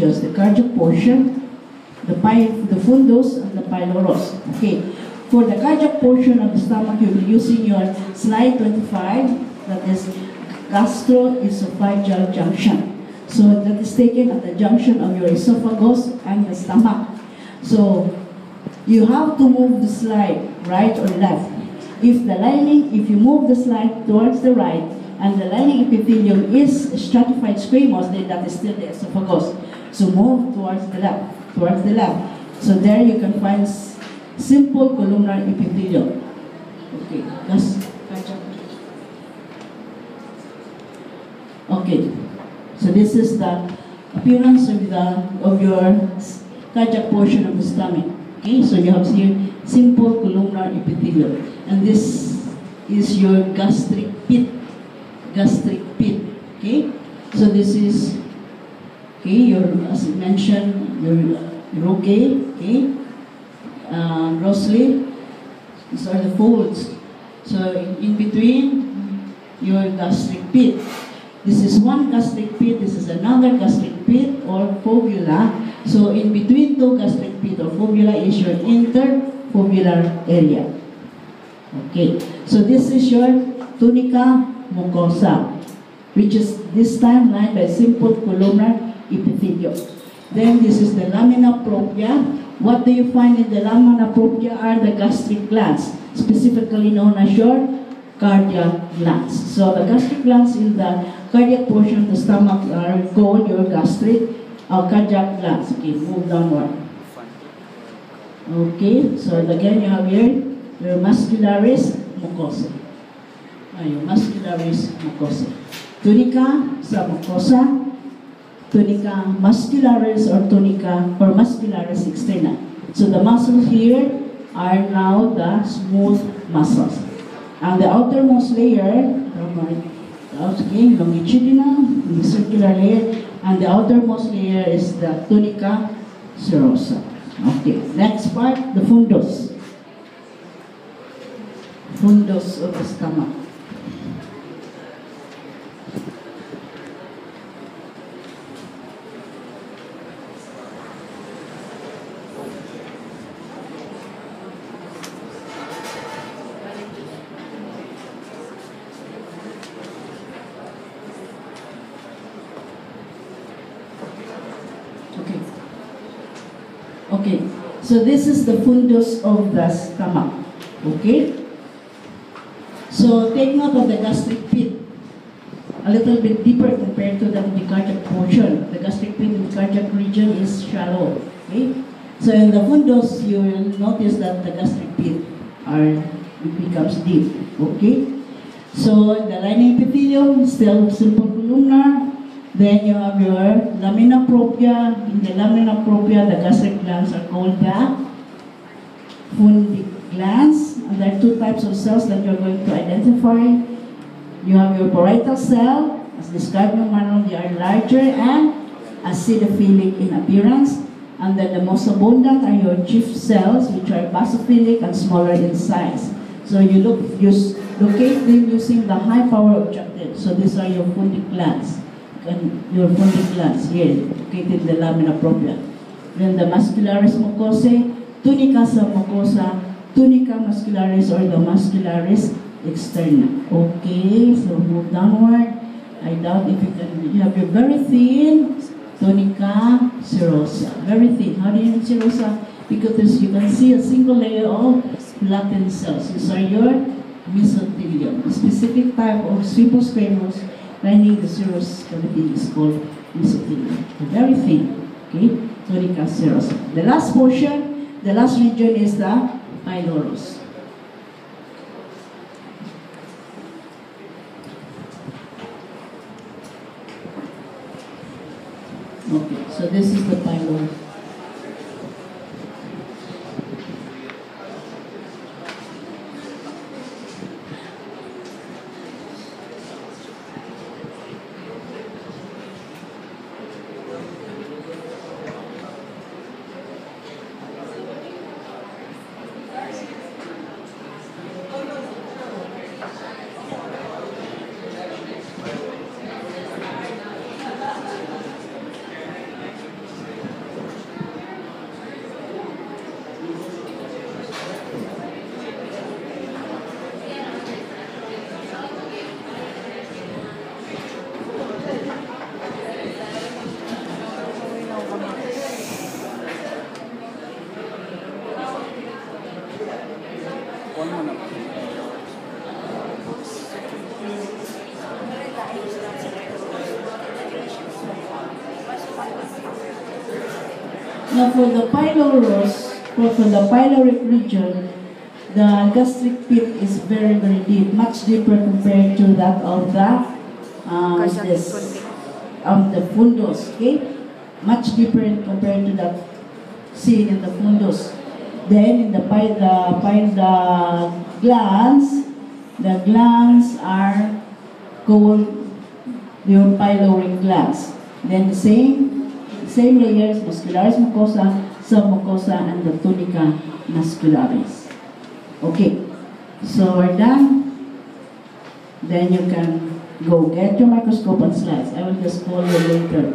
epithelios, the cardiac portion, the fundus, and the pylorus. Okay. For the cardiac portion of the stomach, you'll be using your slide 25, that is gastroesophageal junction. So that is taken at the junction of your esophagus and the stomach. So you have to move the slide right or left. If you move the slide towards the right, and the lining epithelium is stratified squamous, then that is still the esophagus. So move towards the left, So there you can find simple columnar epithelium. Okay, okay. So this is the appearance of your cardiac portion of the stomach. Okay, so you have here simple columnar epithelium, and this is your gastric pit. Okay, so this is as I mentioned, your rugae, grossly. These are the folds. So in between your gastric pit. This is one gastric pit, this is another gastric pit or fovula. So in between two gastric pit or fovula is your interfovular area. Okay, so this is your tunica mucosa, which is this time lined by simple columnar epithelium. Then this is the lamina propria. What do you find in the lamina propria are the gastric glands, specifically known as your cardiac glands. So the gastric glands in the cardiac portion of the stomach are called your cardiac glands. Okay, move downward. Okay, so again you have here your muscularis mucosa. Your muscularis mucosa. Tunica submucosa, tunica muscularis or tunica or muscularis externa. So the muscles here are now the smooth muscles. And the outermost layer, okay, longitudinal, the circular layer, and the outermost layer is the tunica serosa. Okay, next part, the fundus. Fundus of the stomach. Okay, so this is the fundus of the stomach. Okay? So take note of the gastric pit. A little bit deeper compared to the cardiac portion. The gastric pit in the cardiac region is shallow. Okay? So in the fundus, you will notice that the gastric pit becomes deep. Okay? So the lining epithelium, still simple columnar. Then you have your lamina propria. In the lamina propria, the gastric glands are called the fundic glands. And there are two types of cells that you're going to identify. You have your parietal cell, as described in the manual, they are larger and acidophilic in appearance. And then the most abundant are your chief cells, which are basophilic and smaller in size. So you locate them using the high power objective. So these are your fundic glands. And your fundic glands here, located in the lamina propria. Then the muscularis mucosae, tunica submucosa, tunica muscularis or the muscularis externa. Okay, so move downward. I doubt if you have your very thin tunica serosa. Very thin. How do you know serosa? Because you can see a single layer of flattened cells. These are your mesothelium. A specific type of squamous lining the serous cavity is called mesothelium. Very thin. Okay, tunica serosa. The last portion, the last region is the pylorus. Okay, so this is the pylorus. Now for the pyloric region, the gastric pit is very, very deep, much deeper compared to that of the fundus, okay? Much deeper compared to that seen in the fundus. Then in the glands are called your pyloric glands. Then the same layers, muscularis mucosa, submucosa, and the tunica muscularis. Okay, so we're done. Then you can go get your microscope and slides. I will just call you later.